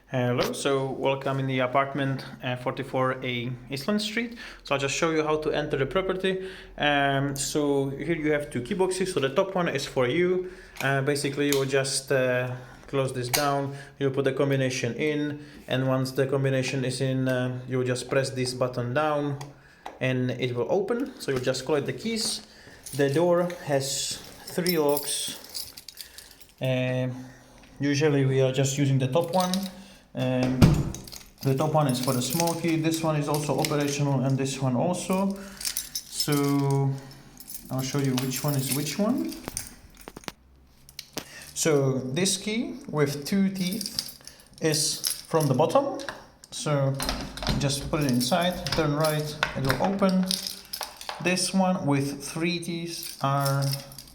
Hello, so welcome in the apartment 44A Eastland Street. So I'll just show you how to enter the property. So here you have two key boxes. So the top one is for you. Basically, you will just close this down. You'll put the combination in, and once the combination is in, you'll just press this button down, and it will open. So you'll just collect the keys. The door has 3 locks. Usually we are just using the top one. The top one is for the small key, this one is also operational, and this one also. So I'll show you which one is which one. So this key with 2 teeth is from the bottom. So just put it inside, turn right, it will open. This one with 3 teeth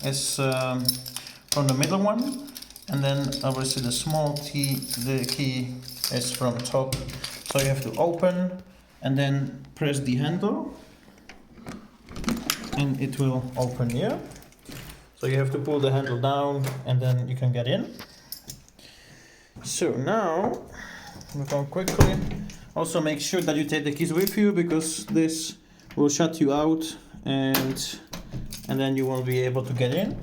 is from the middle one. And then obviously the small key is from top. So you have to open and then press the handle and it will open here. So you have to pull the handle down and then you can get in. So now we go quickly. Also make sure that you take the keys with you, because this will shut you out and then you won't be able to get in.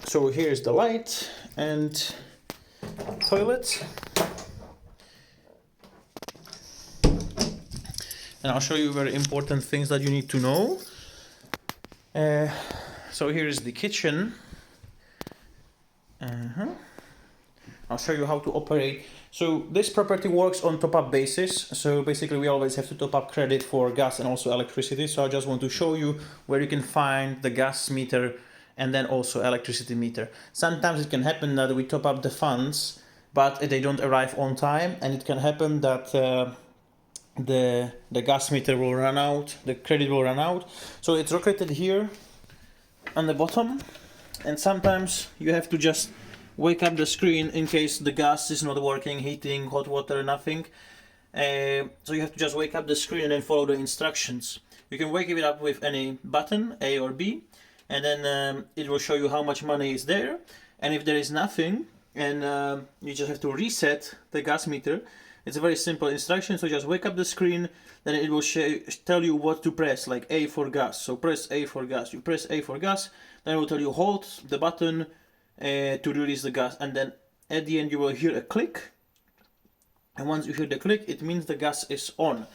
So here's the light and toilet. And I'll show you very important things that you need to know. So here's the kitchen. I'll show you how to operate. So this property works on top-up basis. So basically we always have to top up credit for gas and also electricity. So I just want to show you where you can find the gas meter and then also electricity meter. Sometimes it can happen that we top up the funds, but they don't arrive on time, and it can happen that the gas meter will run out, the credit will run out. So it's located here on the bottom, and sometimes you have to just wake up the screen in case the gas is not working, heating, hot water, nothing. So you have to just wake up the screen and then follow the instructions. You can wake it up with any button, A or B, and then it will show you how much money is there. And if there is nothing, and you just have to reset the gas meter. It's a very simple instruction. So just wake up the screen, then it will tell you what to press, like A for gas. So press A for gas. You press A for gas, then it will tell you hold the button to release the gas, and then at the end you will hear a click. And once you hear the click, it means the gas is on.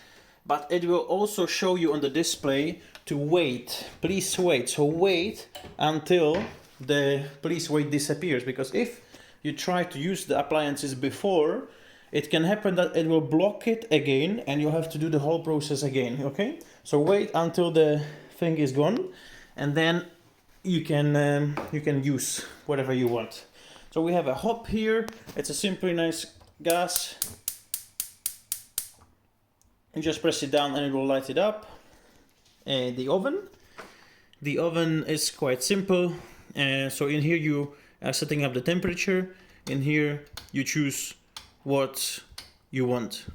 But it will also show you on the display to wait. Please wait. So wait until the please wait disappears, because if you try to use the appliances before, it can happen that it will block it again and you have to do the whole process again. Okay? So wait until the thing is gone, and then you can use whatever you want. So we have a hob here. It's a simply nice gas. You just press it down and it will light it up. The oven is quite simple. So in here you are setting up the temperature. In here you choose what you want.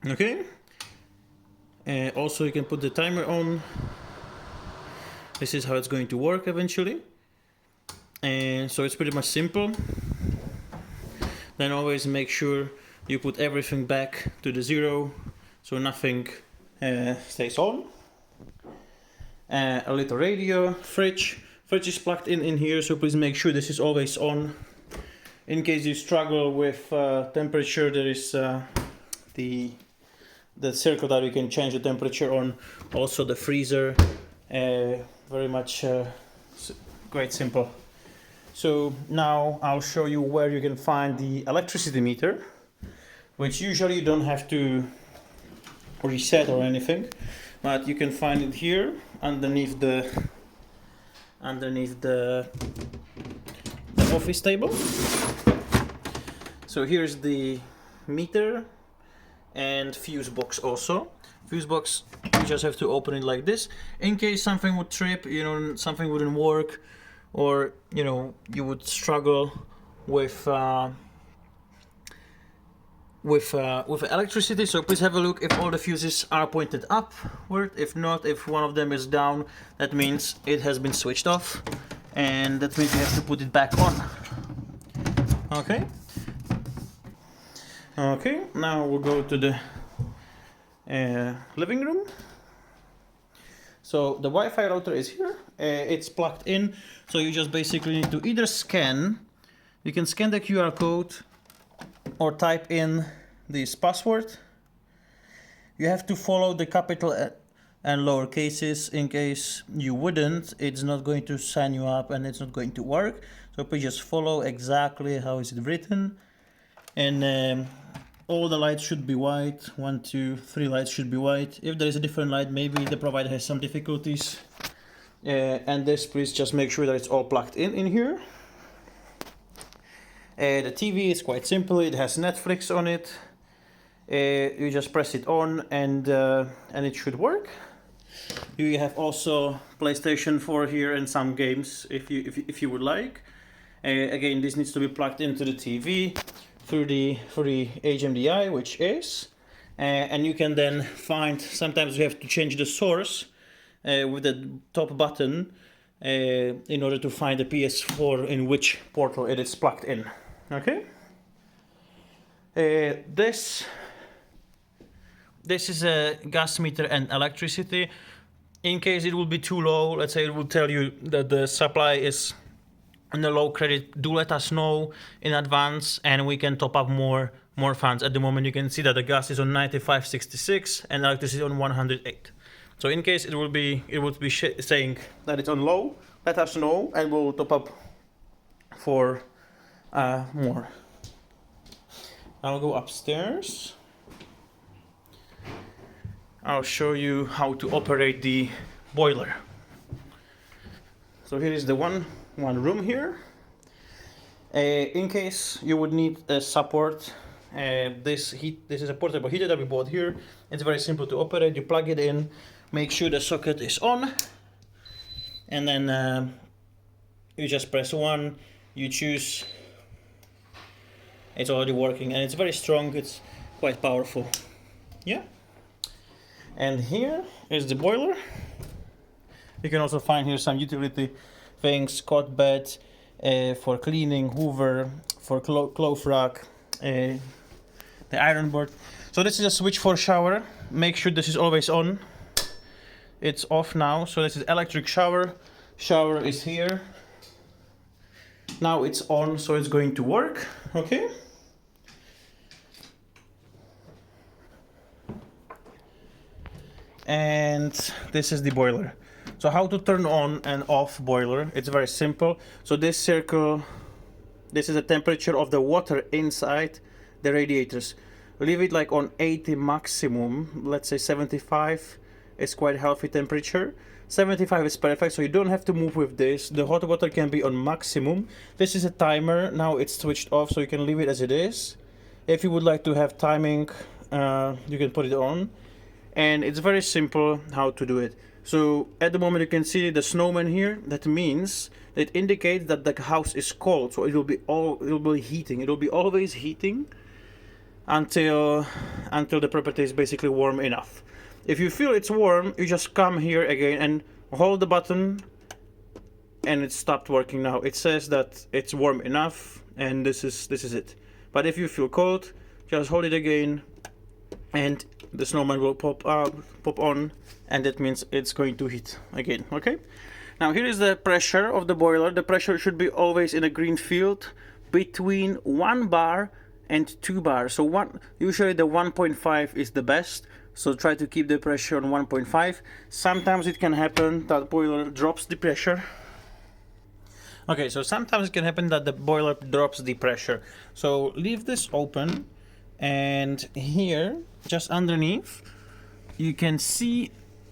Okay. Also you can put the timer on. This is how it's going to work eventually. And so it's pretty much simple. Then always make sure you put everything back to the 0, so nothing stays on. A little radio, fridge is plugged in here, so please make sure this is always on. In case you struggle with temperature, there is the circle that you can change the temperature on. Also the freezer, very much quite simple. So now I'll show you where you can find the electricity meter, which usually you don't have to reset or anything, but you can find it here underneath the office table. So here's the meter and fuse box also. Fuse box, you just have to open it like this. In case something would trip, something wouldn't work, or you would struggle with electricity, so please have a look if all the fuses are pointed upward. If not, if one of them is down, that means it has been switched off, and that means you have to put it back on. Okay, Okay, now we'll go to the living room. So the Wi-Fi router is here. It's plugged in. So you just basically need to either scan. You can scan the QR code or type in this password. You have to follow the capital and lower cases. In case you wouldn't, it's not going to sign you up and it's not going to work. So please just follow exactly how is it written. And all the lights should be white. 1, 2, 3 lights should be white. If there is a different light, maybe the provider has some difficulties. And this, please just make sure that it's all plugged in here. The TV is quite simple. It has Netflix on it. You just press it on and it should work. You have also PlayStation 4 here and some games if you would like. Again, this needs to be plugged into the TV through the HDMI, which is, and you can then find. Sometimes you have to change the source with the top button in order to find the PS4 in which portal it is plugged in. Okay. This is a gas meter and electricity. In case it will be too low, let's say it will tell you that the supply is on the low credit, do let us know in advance and we can top up more funds. At the moment you can see that the gas is on 95.66 and electricity on 108. So in case it would be saying that it's on low, let us know and we'll top up for more. I'll go upstairs. I'll show you how to operate the boiler. So here is the one room here. In case you would need a support, this is a portable heater that we bought here. It's very simple to operate. You plug it in, make sure the socket is on, and then you just press 1. You choose. It's already working, and it's very strong. It's quite powerful. Yeah. And here is the boiler. You can also find here some utility things, cot bed for cleaning, hoover, for clothes rack, the iron board. So this is a switch for shower. Make sure this is always on. It's off now, so this is electric shower. Shower is here. Now it's on, so it's going to work. Okay. And this is the boiler. So how to turn on and off boiler? It's very simple. So this circle, this is the temperature of the water inside the radiators. Leave it like on 80 maximum. Let's say 75 is quite healthy temperature. 75 is perfect, so you don't have to move with this. The hot water can be on maximum. This is a timer. Now it's switched off, so you can leave it as it is. If you would like to have timing, you can put it on. And it's very simple how to do it. So at the moment you can see the snowman here. That means it indicates that the house is cold. So it will be heating. It will be always heating until the property is basically warm enough. If you feel it's warm, you just come here again and hold the button, and it stopped working now. It says that it's warm enough, and this is it. But if you feel cold, just hold it again, and the snowman will pop on, and that means it's going to heat again. Okay. Now here is the pressure of the boiler. The pressure should be always in a green field between 1 bar and 2 bars. So usually the 1.5 is the best. So try to keep the pressure on 1.5. Sometimes it can happen that boiler drops the pressure. Okay, so sometimes it can happen that the boiler drops the pressure. So leave this open, and here, just underneath, you can see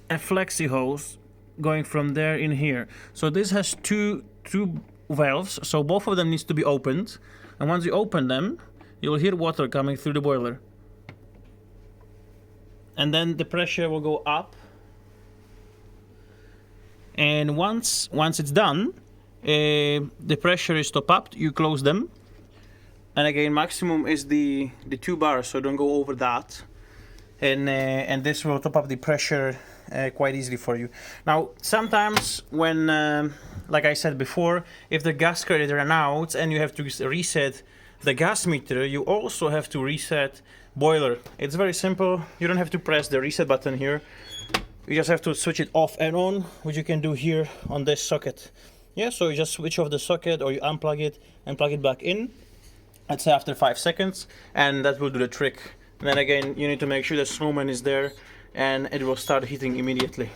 a flexi hose going from there in here. So this has two valves, so both of them needs to be opened. And once you open them, you'll hear water coming through the boiler. And then the pressure will go up. And once it's done, the pressure is top up, you close them. And again, maximum is the 2 bars, so don't go over that. And this will top up the pressure quite easily for you. Now, sometimes when, like I said before, if the gas credit runs out and you have to reset the gas meter, you also have to reset boiler. It's very simple. You don't have to press the reset button here. You just have to switch it off and on, which you can do here on this socket. Yeah, so you just switch off the socket or you unplug it and plug it back in. Let's say after 5 seconds, and that will do the trick. And then again, you need to make sure the snowman is there and it will start heating immediately.